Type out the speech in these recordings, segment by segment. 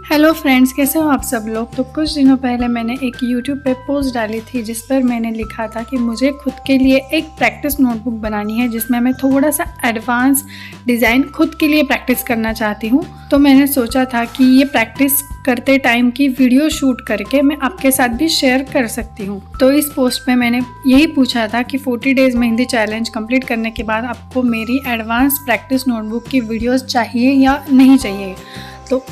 Hello friends, कैसे हो आप सब लोग। तो कुछ दिनों पहले मैंने एक यूट्यूब पे पोस्ट डाली थी जिस पर मैंने लिखा था कि मुझे खुद के लिए एक प्रैक्टिस नोटबुक बनानी है जिसमें मैं थोड़ा सा एडवांस डिज़ाइन खुद के लिए प्रैक्टिस करना चाहती हूँ। तो मैंने सोचा था कि ये प्रैक्टिस करते टाइम की वीडियो शूट करके मैं आपके साथ भी शेयर कर सकती हूँ। तो इस पोस्ट में मैंने यही पूछा था कि 40 डेज़ मेहंदी चैलेंज कंप्लीट करने के बाद आपको मेरी एडवांस प्रैक्टिस नोटबुक की वीडियोज़ चाहिए या नहीं चाहिए। तो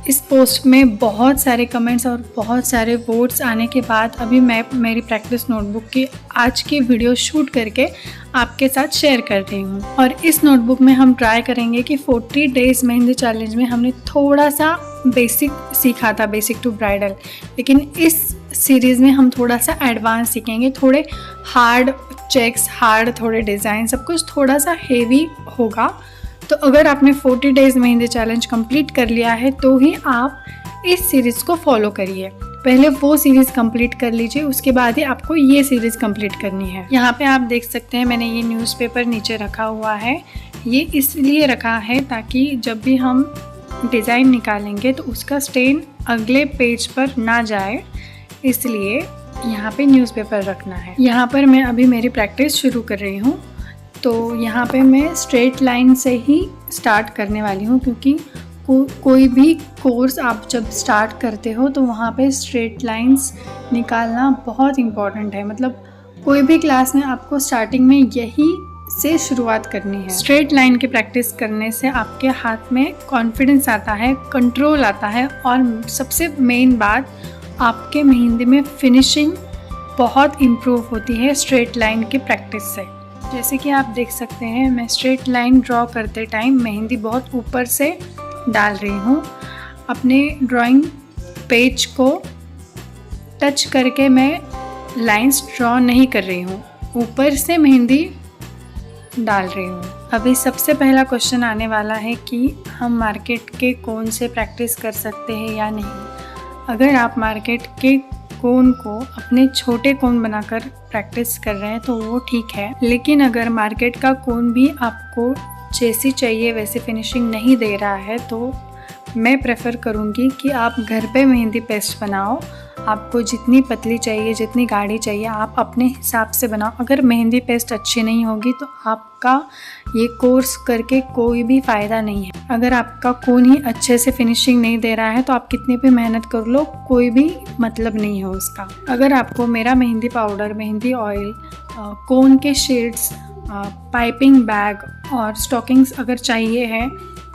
इस पोस्ट में बहुत सारे कमेंट्स और बहुत सारे वोट्स आने के बाद अभी मैं मेरी प्रैक्टिस नोटबुक की आज की वीडियो शूट करके आपके साथ शेयर कर रही हूँ। और इस नोटबुक में हम ट्राई करेंगे कि 40 डेज़ मेहंदी चैलेंज में हमने थोड़ा सा बेसिक सीखा था, बेसिक टू ब्राइडल, लेकिन इस सीरीज़ में हम थोड़ा सा एडवांस सीखेंगे। थोड़े हार्ड चेक्स, हार्ड थोड़े डिज़ाइन, सब कुछ थोड़ा सा हेवी होगा। तो अगर आपने 40 डेज़ मेहंदी चैलेंज कंप्लीट कर लिया है तो ही आप इस सीरीज़ को फॉलो करिए। पहले वो सीरीज़ कंप्लीट कर लीजिए, उसके बाद ही आपको ये सीरीज़ कंप्लीट करनी है। यहाँ पे आप देख सकते हैं मैंने ये न्यूज़पेपर नीचे रखा हुआ है। ये इसलिए रखा है ताकि जब भी हम डिज़ाइन निकालेंगे तो उसका स्टेन अगले पेज पर ना जाए, इसलिए यहाँ पे न्यूज़पेपर रखना है। यहाँ पर मैं अभी मेरी प्रैक्टिस शुरू कर रही हूँ। तो यहाँ पे मैं स्ट्रेट लाइन से ही स्टार्ट करने वाली हूँ क्योंकि कोई भी कोर्स आप जब स्टार्ट करते हो तो वहाँ पे स्ट्रेट लाइंस निकालना बहुत इम्पॉर्टेंट है। मतलब कोई भी क्लास में आपको स्टार्टिंग में यही से शुरुआत करनी है। स्ट्रेट लाइन की प्रैक्टिस करने से आपके हाथ में कॉन्फिडेंस आता है, कंट्रोल आता है और सबसे मेन बात, आपके मेहंदी में फिनिशिंग बहुत इम्प्रूव होती है स्ट्रेट लाइन की प्रैक्टिस से। जैसे कि आप देख सकते हैं मैं स्ट्रेट लाइन ड्रॉ करते टाइम मेहंदी बहुत ऊपर से डाल रही हूँ। अपने ड्राइंग पेज को टच करके मैं लाइंस ड्रॉ नहीं कर रही हूँ, ऊपर से मेहंदी डाल रही हूँ। अभी सबसे पहला क्वेश्चन आने वाला है कि हम मार्केट के कोन से प्रैक्टिस कर सकते हैं या नहीं। अगर आप मार्केट के कोन को अपने छोटे कोन बनाकर प्रैक्टिस कर रहे हैं तो वो ठीक है, लेकिन अगर मार्केट का कोन भी आपको जैसी चाहिए वैसे फिनिशिंग नहीं दे रहा है तो मैं प्रेफर करूँगी कि आप घर पे मेहंदी पेस्ट बनाओ। आपको जितनी पतली चाहिए, जितनी गाढ़ी चाहिए, आप अपने हिसाब से बनाओ। अगर मेहंदी पेस्ट अच्छी नहीं होगी तो आपका ये कोर्स करके कोई भी फ़ायदा नहीं है। अगर आपका कोन ही अच्छे से फिनिशिंग नहीं दे रहा है तो आप कितनी भी मेहनत कर लो, कोई भी मतलब नहीं है उसका। अगर आपको मेरा मेहंदी पाउडर, मेहंदी ऑयल, कोन के शेड्स, पाइपिंग बैग और स्टॉकिंग्स अगर चाहिए है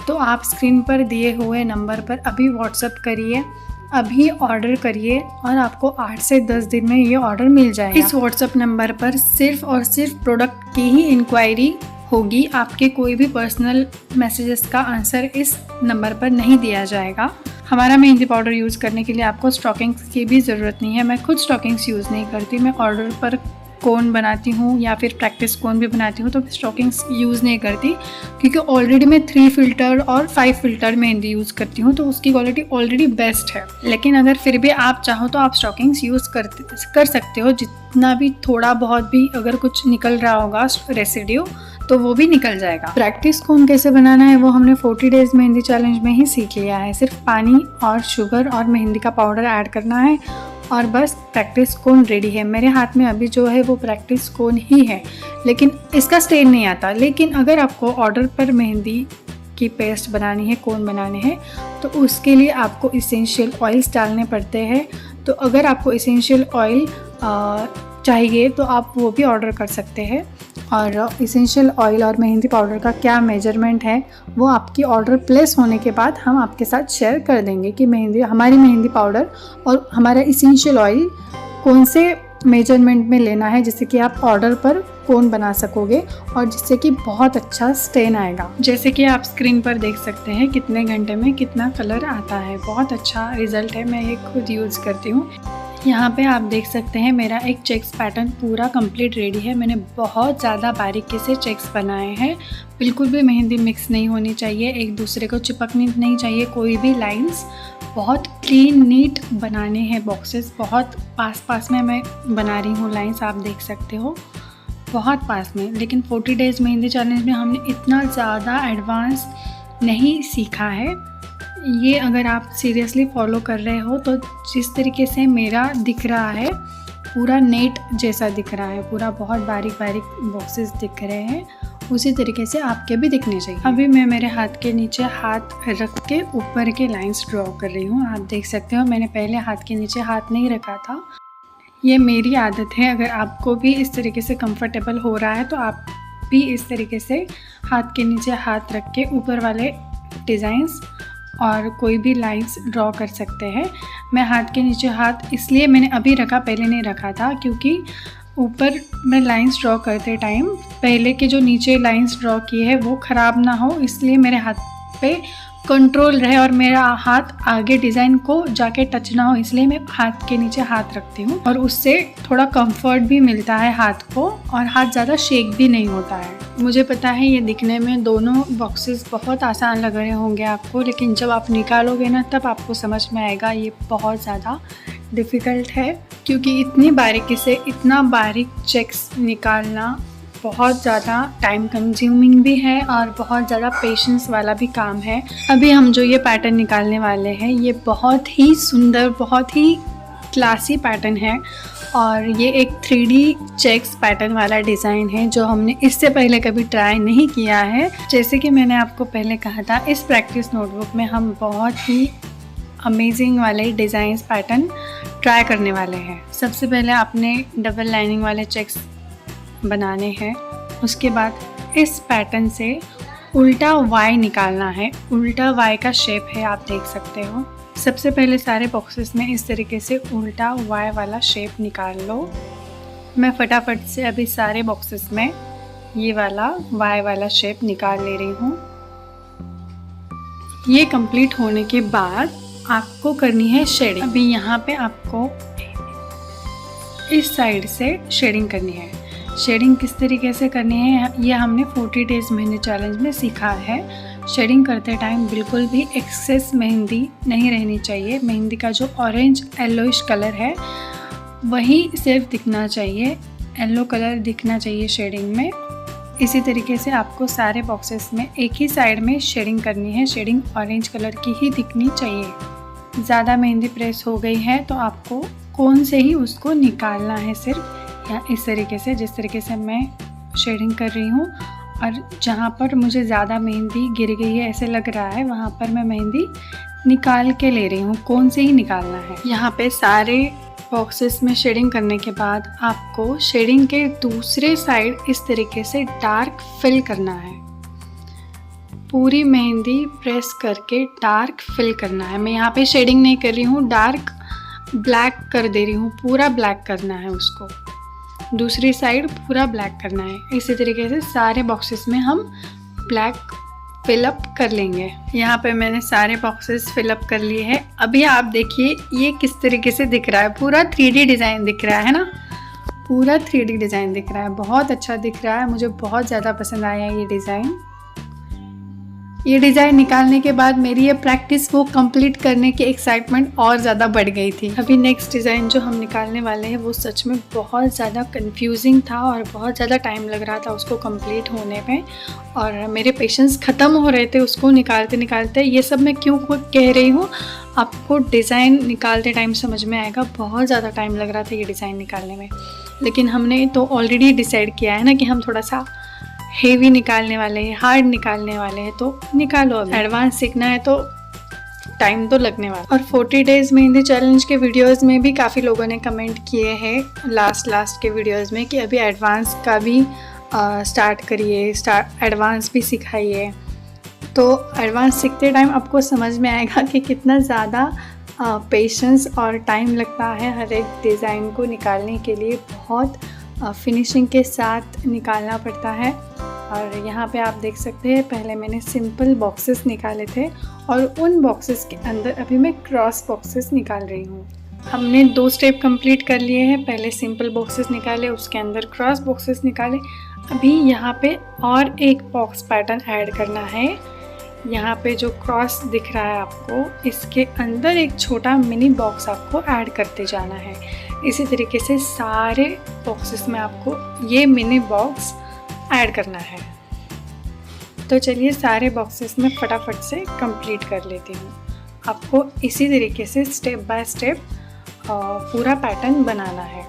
तो आप स्क्रीन पर दिए हुए नंबर पर अभी व्हाट्सएप करिए, अभी ऑर्डर करिए और आपको 8 से 10 दिन में ये ऑर्डर मिल जाएगा। इस व्हाट्सएप नंबर पर सिर्फ और सिर्फ प्रोडक्ट की ही इंक्वायरी होगी। आपके कोई भी पर्सनल मैसेजेस का आंसर इस नंबर पर नहीं दिया जाएगा। हमारा मेहंदी पाउडर यूज़ करने के लिए आपको स्टॉकिंग्स की भी ज़रूरत नहीं है। मैं खुद स्टॉकिंग्स यूज़ नहीं करती, मैं ऑर्डर पर कोन बनाती हूँ या फिर प्रैक्टिस कोन भी बनाती हूँ तो स्टॉकिंग्स यूज़ नहीं करती क्योंकि ऑलरेडी मैं 3 फिल्टर और 5 फिल्टर मेहंदी यूज़ करती हूँ तो उसकी क्वालिटी ऑलरेडी बेस्ट है। लेकिन अगर फिर भी आप चाहो तो आप स्टॉकिंग्स यूज़ कर सकते हो। जितना भी थोड़ा बहुत भी अगर कुछ निकल रहा होगा रेसिड्यू तो वो भी निकल जाएगा। प्रैक्टिस कोन कैसे बनाना है वो हमने 40 डेज़ मेहंदी चैलेंज में ही सीख लिया है। सिर्फ पानी और शुगर और मेहंदी का पाउडर ऐड करना है और बस प्रैक्टिस कोन रेडी है। मेरे हाथ में अभी जो है वो प्रैक्टिस कोन ही है, लेकिन इसका स्टेन नहीं आता। लेकिन अगर आपको ऑर्डर पर मेहंदी की पेस्ट बनानी है, कोन बनाने हैं, तो उसके लिए आपको इसेंशियल ऑयल्स डालने पड़ते हैं। तो अगर आपको इसेंशियल ऑयल चाहिए तो आप वो भी ऑर्डर कर सकते हैं। और इसेंशियल ऑयल और मेहंदी पाउडर का क्या मेजरमेंट है वो आपकी ऑर्डर प्लेस होने के बाद हम आपके साथ शेयर कर देंगे कि हमारी मेहंदी पाउडर और हमारा इसेंशियल ऑयल कौन से मेजरमेंट में लेना है जिससे कि आप ऑर्डर पर कोन बना सकोगे और जिससे कि बहुत अच्छा स्टेन आएगा। जैसे कि आप स्क्रीन पर देख सकते हैं कितने घंटे में कितना कलर आता है। बहुत अच्छा रिज़ल्ट है, मैं ये खुद यूज़ करती हूँ। यहाँ पे आप देख सकते हैं मेरा एक चेक्स पैटर्न पूरा कंप्लीट रेडी है। मैंने बहुत ज़्यादा बारीकी से चेक्स बनाए हैं। बिल्कुल भी मेहंदी मिक्स नहीं होनी चाहिए, एक दूसरे को चिपकनी नहीं चाहिए कोई भी लाइंस। बहुत क्लीन नीट बनाने हैं बॉक्सेस। बहुत पास में मैं बना रही हूँ लाइंस, आप देख सकते हो बहुत पास में। लेकिन 40 डेज़ मेहंदी चैलेंज में हमने इतना ज़्यादा एडवांस नहीं सीखा है, ये अगर आप सीरियसली फॉलो कर रहे हो तो जिस तरीके से मेरा दिख रहा है पूरा नेट जैसा दिख रहा है, पूरा बहुत बारीक बारीक बॉक्सेस दिख रहे हैं, उसी तरीके से आपके भी दिखने चाहिए। अभी मैं मेरे हाथ के नीचे हाथ रख के ऊपर के लाइंस ड्रॉ कर रही हूँ। आप देख सकते हो मैंने पहले हाथ के नीचे हाथ नहीं रखा था, ये मेरी आदत है। अगर आपको भी इस तरीके से कंफर्टेबल हो रहा है तो आप भी इस तरीके से हाथ के नीचे हाथ रख के ऊपर वाले डिज़ाइंस और कोई भी लाइंस ड्रॉ कर सकते हैं। मैं हाथ के नीचे हाथ इसलिए मैंने अभी रखा, पहले नहीं रखा था, क्योंकि ऊपर मैं लाइंस ड्रॉ करते टाइम पहले के जो नीचे लाइंस ड्रॉ किए हैं वो ख़राब ना हो, इसलिए मेरे हाथ पे कंट्रोल रहे और मेरा हाथ आगे डिज़ाइन को जाके टच ना हो, इसलिए मैं हाथ के नीचे हाथ रखती हूँ और उससे थोड़ा कंफर्ट भी मिलता है हाथ को और हाथ ज़्यादा शेक भी नहीं होता है। मुझे पता है ये दिखने में दोनों बॉक्सेस बहुत आसान लग रहे होंगे आपको, लेकिन जब आप निकालोगे ना तब आपको समझ में आएगा ये बहुत ज़्यादा डिफ़िकल्ट है, क्योंकि इतनी बारीकी से इतना बारीक चेक्स निकालना बहुत ज़्यादा टाइम कंज्यूमिंग भी है और बहुत ज़्यादा पेशेंस वाला भी काम है। अभी हम जो ये पैटर्न निकालने वाले हैं ये बहुत ही सुंदर, बहुत ही क्लासी पैटर्न है और ये एक 3D चेक्स पैटर्न वाला डिज़ाइन है जो हमने इससे पहले कभी ट्राई नहीं किया है। जैसे कि मैंने आपको पहले कहा था, इस प्रैक्टिस नोटबुक में हम बहुत ही अमेजिंग वाले डिज़ाइंस पैटर्न ट्राई करने वाले हैं। सबसे पहले आपने डबल लाइनिंग वाले चेक्स बनाने हैं, उसके बाद इस पैटर्न से उल्टा वाई निकालना है। उल्टा वाई का शेप है, आप देख सकते हो। सबसे पहले सारे बॉक्सेस में इस तरीके से उल्टा वाई वाला शेप निकाल लो। मैं फटाफट से अभी सारे बॉक्सेस में ये वाला वाई वाला शेप निकाल ले रही हूँ। ये कंप्लीट होने के बाद आपको करनी है शेडिंग। अभी यहाँ पे आपको इस साइड से शेडिंग करनी है। शेडिंग किस तरीके से करनी है ये हमने 40 डेज़ मेहंदी चैलेंज में सीखा है। शेडिंग करते टाइम बिल्कुल भी एक्सेस मेहंदी नहीं रहनी चाहिए। मेहंदी का जो ऑरेंज येलोइश कलर है वही सिर्फ दिखना चाहिए, येलो कलर दिखना चाहिए शेडिंग में। इसी तरीके से आपको सारे बॉक्सेस में एक ही साइड में शेडिंग करनी है। शेडिंग ऑरेंज कलर की ही दिखनी चाहिए। ज़्यादा मेहंदी प्रेस हो गई है तो आपको कोन से ही उसको निकालना है सिर्फ, या इस तरीके से जिस तरीके से मैं शेडिंग कर रही हूँ। और जहाँ पर मुझे ज़्यादा मेहंदी गिर गई है ऐसे लग रहा है वहाँ पर मैं मेहंदी निकाल के ले रही हूँ, कोन से ही निकालना है। यहाँ पे सारे बॉक्सेस में शेडिंग करने के बाद आपको शेडिंग के दूसरे साइड इस तरीके से डार्क फिल करना है। पूरी मेहंदी प्रेस करके डार्क फिल करना है। मैं यहाँ पे शेडिंग नहीं कर रही हूँ, डार्क ब्लैक कर दे रही हूँ, पूरा ब्लैक करना है उसको। दूसरी साइड पूरा ब्लैक करना है। इसी तरीके से सारे बॉक्सेस में हम ब्लैक फिलअप कर लेंगे। यहाँ पे मैंने सारे बॉक्सेस फिलअप कर लिए हैं। अभी आप देखिए ये किस तरीके से दिख रहा है, पूरा 3D डिज़ाइन दिख रहा है ना, पूरा 3D डिज़ाइन दिख रहा है, बहुत अच्छा दिख रहा है। मुझे बहुत ज़्यादा पसंद आया ये डिज़ाइन। ये डिज़ाइन निकालने के बाद मेरी ये प्रैक्टिस वो कंप्लीट करने की एक्साइटमेंट और ज़्यादा बढ़ गई थी। अभी नेक्स्ट डिज़ाइन जो हम निकालने वाले हैं वो सच में बहुत ज़्यादा कंफ्यूजिंग था और बहुत ज़्यादा टाइम लग रहा था उसको कंप्लीट होने में और मेरे पेशेंस ख़त्म हो रहे थे उसको निकालते निकालते। ये सब मैं क्यों कह रही हूँ आपको डिज़ाइन निकालते टाइम समझ में आएगा। बहुत ज़्यादा टाइम लग रहा था ये डिज़ाइन निकालने में, लेकिन हमने तो ऑलरेडी डिसाइड किया है ना कि हम थोड़ा सा हेवी निकालने वाले हैं, हार्ड निकालने वाले हैं, तो निकालो। अब एडवांस सीखना है तो टाइम तो लगने वाला। और 40 डेज़ मेहंदी चैलेंज के वीडियोस में भी काफ़ी लोगों ने कमेंट किए हैं लास्ट के वीडियोस में कि अभी एडवांस का भी स्टार्ट करिए, एडवांस भी सिखाइए। तो एडवांस सीखते टाइम आपको समझ में आएगा कि कितना ज़्यादा पेशेंस और टाइम लगता है हर एक डिज़ाइन को निकालने के लिए। बहुत फिनिशिंग के साथ निकालना पड़ता है। और यहाँ पे आप देख सकते हैं पहले मैंने सिंपल बॉक्सेस निकाले थे और उन बॉक्सेस के अंदर अभी मैं क्रॉस बॉक्सेस निकाल रही हूँ। हमने 2 स्टेप कंप्लीट कर लिए हैं। पहले सिंपल बॉक्सेस निकाले, उसके अंदर क्रॉस बॉक्सेस निकाले। अभी यहाँ पे और एक बॉक्स पैटर्न ऐड करना है। यहाँ पे जो क्रॉस दिख रहा है आपको, इसके अंदर एक छोटा मिनी बॉक्स आपको ऐड करते जाना है। इसी तरीके से सारे बॉक्सेस में आपको ये मिनी बॉक्स ऐड करना है। तो चलिए सारे बॉक्सेस में फटाफट से कंप्लीट कर लेती हूँ। आपको इसी तरीके से स्टेप बाय स्टेप पूरा पैटर्न बनाना है।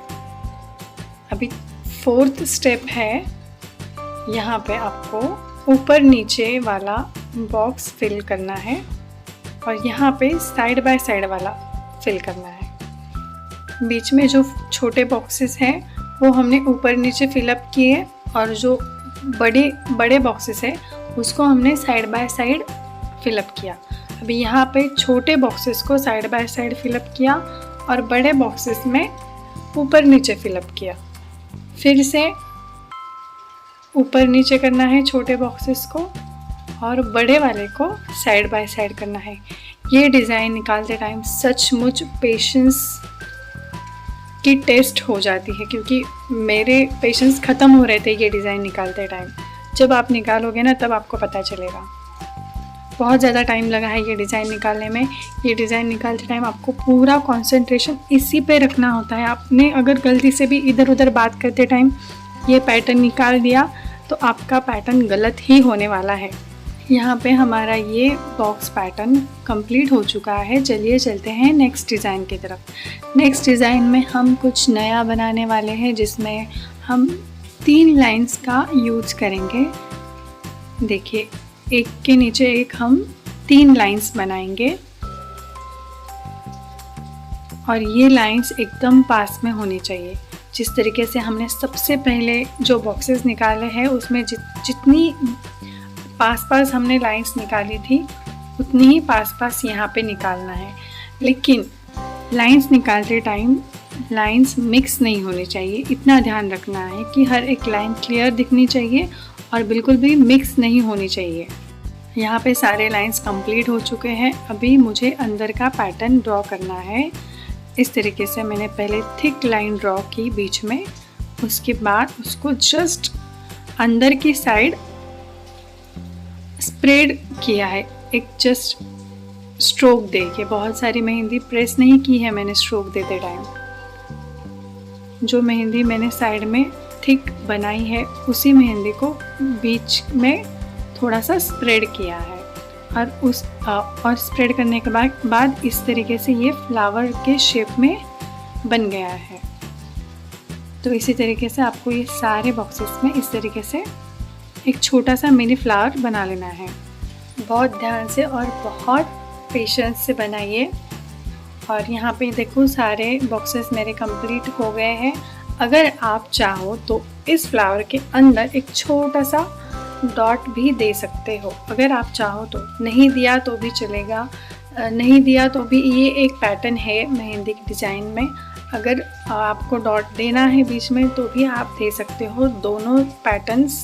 अभी 4th स्टेप है, यहाँ पे आपको ऊपर नीचे वाला बॉक्स फिल करना है और यहाँ पे साइड बाय साइड वाला फिल करना है। बीच में जो छोटे बॉक्सेस हैं वो हमने ऊपर नीचे फिलअप किए और जो बड़े बॉक्सेस है उसको हमने साइड बाय साइड फिलअप किया। अभी यहाँ पे छोटे बॉक्सेस को साइड बाय साइड फिलअप किया और बड़े बॉक्सेस में ऊपर नीचे फिलअप किया। फिर से ऊपर नीचे करना है छोटे बॉक्सेस को और बड़े वाले को साइड बाय साइड करना है। ये डिज़ाइन निकालते टाइम सचमुच पेशेंस की टेस्ट हो जाती है, क्योंकि मेरे पेशेंस ख़त्म हो रहे थे ये डिज़ाइन निकालते टाइम। जब आप निकालोगे ना तब आपको पता चलेगा। बहुत ज़्यादा टाइम लगा है ये डिज़ाइन निकालने में। ये डिज़ाइन निकालते टाइम आपको पूरा कंसंट्रेशन इसी पे रखना होता है। आपने अगर गलती से भी इधर उधर बात करते टाइम ये पैटर्न निकाल दिया तो आपका पैटर्न गलत ही होने वाला है। यहाँ पे हमारा ये बॉक्स पैटर्न कंप्लीट हो चुका है। चलिए चलते हैं नेक्स्ट डिज़ाइन की तरफ। नेक्स्ट डिज़ाइन में हम कुछ नया बनाने वाले हैं, जिसमें हम 3 लाइंस का यूज करेंगे। देखिए, एक के नीचे एक हम 3 लाइंस बनाएंगे और ये लाइंस एकदम पास में होनी चाहिए। जिस तरीके से हमने सबसे पहले जो बॉक्सेस निकाले हैं उसमें जितनी पास हमने लाइंस निकाली थी उतनी ही पास यहाँ पे निकालना है। लेकिन लाइंस निकालते टाइम लाइंस मिक्स नहीं होनी चाहिए। इतना ध्यान रखना है कि हर एक लाइन क्लियर दिखनी चाहिए और बिल्कुल भी मिक्स नहीं होनी चाहिए। यहाँ पे सारे लाइंस कंप्लीट हो चुके हैं। अभी मुझे अंदर का पैटर्न ड्रॉ करना है। इस तरीके से मैंने पहले थिक लाइन ड्रॉ की बीच में, उसके बाद उसको जस्ट अंदर की साइड स्प्रेड किया है, एक जस्ट स्ट्रोक दे के। बहुत सारी मेहंदी प्रेस नहीं की है मैंने स्ट्रोक देते टाइम। जो मेहंदी मैंने साइड में थिक बनाई है उसी मेहंदी को बीच में थोड़ा सा स्प्रेड किया है और स्प्रेड करने के बाद इस तरीके से ये फ्लावर के शेप में बन गया है। तो इसी तरीके से आपको ये सारे बॉक्सेस में इस तरीके से एक छोटा सा मिनी फ्लावर बना लेना है। बहुत ध्यान से और बहुत पेशेंस से बनाइए। और यहाँ पे देखो सारे बॉक्सेस मेरे कंप्लीट हो गए हैं। अगर आप चाहो तो इस फ्लावर के अंदर एक छोटा सा डॉट भी दे सकते हो, अगर आप चाहो तो। नहीं दिया तो भी चलेगा, नहीं दिया तो भी ये एक पैटर्न है मेहंदी के डिज़ाइन में। अगर आपको डॉट देना है बीच में तो भी आप दे सकते हो। दोनों पैटर्न्स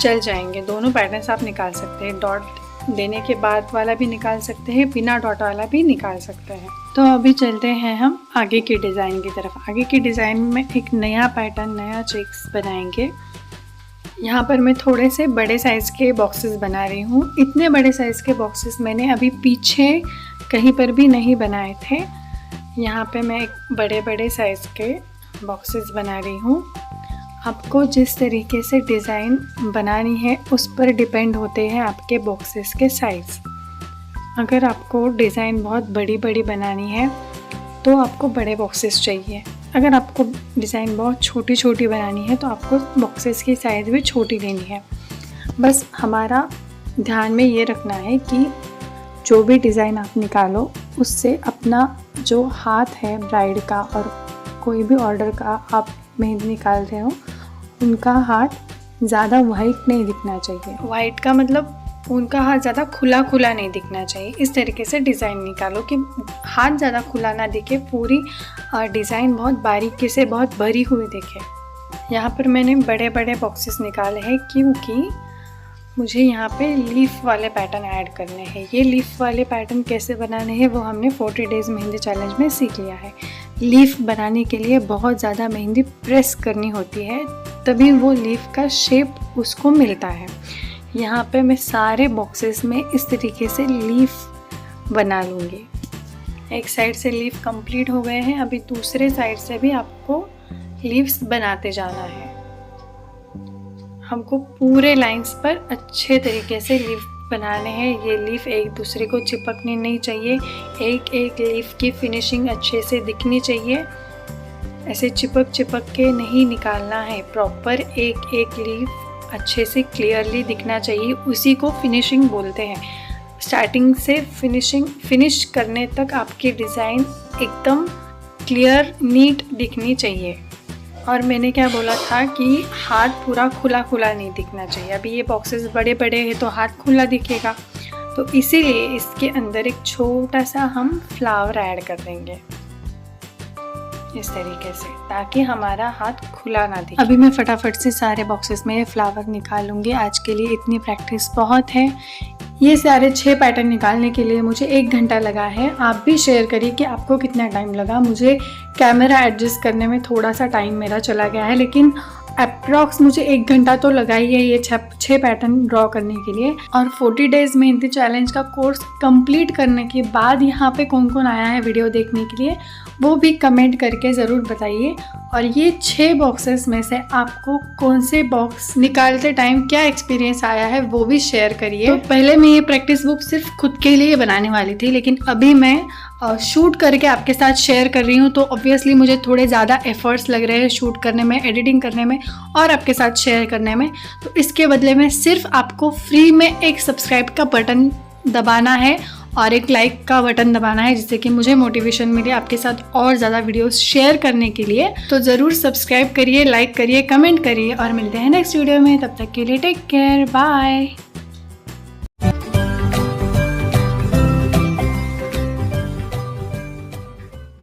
चल जाएंगे, दोनों पैटर्न्स आप निकाल सकते हैं। डॉट देने के बाद वाला भी निकाल सकते हैं, बिना डॉट वाला भी निकाल सकते हैं। तो अभी चलते हैं हम आगे की डिज़ाइन की तरफ। आगे की डिज़ाइन में एक नया पैटर्न, नया चेक्स बनाएंगे। यहाँ पर मैं थोड़े से बड़े साइज़ के बॉक्सेस बना रही हूँ। इतने बड़े साइज़ के बॉक्सेस मैंने अभी पीछे कहीं पर भी नहीं बनाए थे। यहाँ पे मैं एक बड़े साइज़ के बॉक्सेस बना रही हूँ। आपको जिस तरीके से डिज़ाइन बनानी है उस पर डिपेंड होते हैं आपके बॉक्सेस के साइज़। अगर आपको डिज़ाइन बहुत बड़ी बनानी है तो आपको बड़े बॉक्सेस चाहिए। अगर आपको डिज़ाइन बहुत छोटी बनानी है तो आपको बॉक्सेस की साइज़ भी छोटी लेनी है। बस हमारा ध्यान में ये रखना है कि जो भी डिज़ाइन आप निकालो उससे अपना जो हाथ है ब्राइड का और कोई भी ऑर्डर का आप मेहंदी निकाल रहे हो उनका हाथ ज़्यादा वाइट नहीं दिखना चाहिए। वाइट का मतलब उनका हाथ ज़्यादा खुला नहीं दिखना चाहिए। इस तरीके से डिज़ाइन निकालो कि हाथ ज़्यादा खुला ना दिखे, पूरी डिज़ाइन बहुत बारीकी से बहुत भरी हुई दिखे। यहाँ पर मैंने बड़े बॉक्सेस निकाले हैं क्योंकि मुझे यहाँ पे लीफ वाले पैटर्न ऐड करने हैं। ये लीफ वाले पैटर्न कैसे बनाने हैं वो हमने 40 डेज़ मेहंदी चैलेंज में सीख लिया है। लीफ बनाने के लिए बहुत ज़्यादा मेहंदी प्रेस करनी होती है, तभी वो लीफ का शेप उसको मिलता है। यहाँ पे मैं सारे बॉक्सेस में इस तरीके से लीफ बना लूँगी। एक साइड से लीफ कंप्लीट हो गए हैं, अभी दूसरे साइड से भी आपको लीव्स बनाते जाना है। हमको पूरे लाइंस पर अच्छे तरीके से लीफ बनाने हैं। ये लीफ एक दूसरे को चिपकनी नहीं चाहिए, एक एक लीफ की फिनिशिंग अच्छे से दिखनी चाहिए। ऐसे चिपक के नहीं निकालना है, प्रॉपर एक एक लीफ अच्छे से क्लियरली दिखना चाहिए, उसी को फिनिशिंग बोलते हैं। स्टार्टिंग से फिनिश करने तक आपकी डिज़ाइन एकदम क्लियर नीट दिखनी चाहिए। और मैंने क्या बोला था कि हाथ पूरा खुला नहीं दिखना चाहिए। अभी ये बॉक्सेस बड़े बड़े हैं तो हाथ खुला दिखेगा, तो इसीलिए इसके अंदर एक छोटा सा हम फ्लावर ऐड कर देंगे इस तरीके से, ताकि हमारा हाथ खुला ना दिखे। अभी मैं फटाफट से सारे बॉक्सेस में ये फ्लावर निकालूंगी। आज के लिए इतनी प्रैक्टिस बहुत है। ये सारे 6 पैटर्न निकालने के लिए मुझे 1 घंटा लगा है। आप भी शेयर करिए कि आपको कितना टाइम लगा। मुझे कैमरा एडजस्ट करने में थोड़ा सा टाइम मेरा चला गया है, लेकिन अप्रॉक्स मुझे 1 घंटा तो लगा ही है ये 6 पैटर्न ड्रॉ करने के लिए। और 40 डेज़ मेहंदी चैलेंज का कोर्स कंप्लीट करने के बाद यहाँ पे कौन कौन आया है वीडियो देखने के लिए, वो भी कमेंट करके ज़रूर बताइए। और ये 6 बॉक्सेस में से आपको कौन से बॉक्स निकालते टाइम क्या एक्सपीरियंस आया है वो भी शेयर करिए। तो पहले मैं ये प्रैक्टिस बुक सिर्फ खुद के लिए बनाने वाली थी, लेकिन अभी मैं शूट करके आपके साथ शेयर कर रही हूँ, तो ऑब्वियसली मुझे थोड़े ज़्यादा एफर्ट्स लग रहे हैं शूट करने में, एडिटिंग करने में और आपके साथ शेयर करने में। तो इसके बदले में सिर्फ आपको फ्री में एक सब्सक्राइब का बटन दबाना है और एक लाइक का बटन दबाना है, जिससे कि मुझे मोटिवेशन मिले आपके साथ और ज़्यादा वीडियोस शेयर करने के लिए। तो ज़रूर सब्सक्राइब करिए, लाइक करिए, कमेंट करिए और मिलते हैं नेक्स्ट वीडियो में। तब तक के लिए टेक केयर, बाय।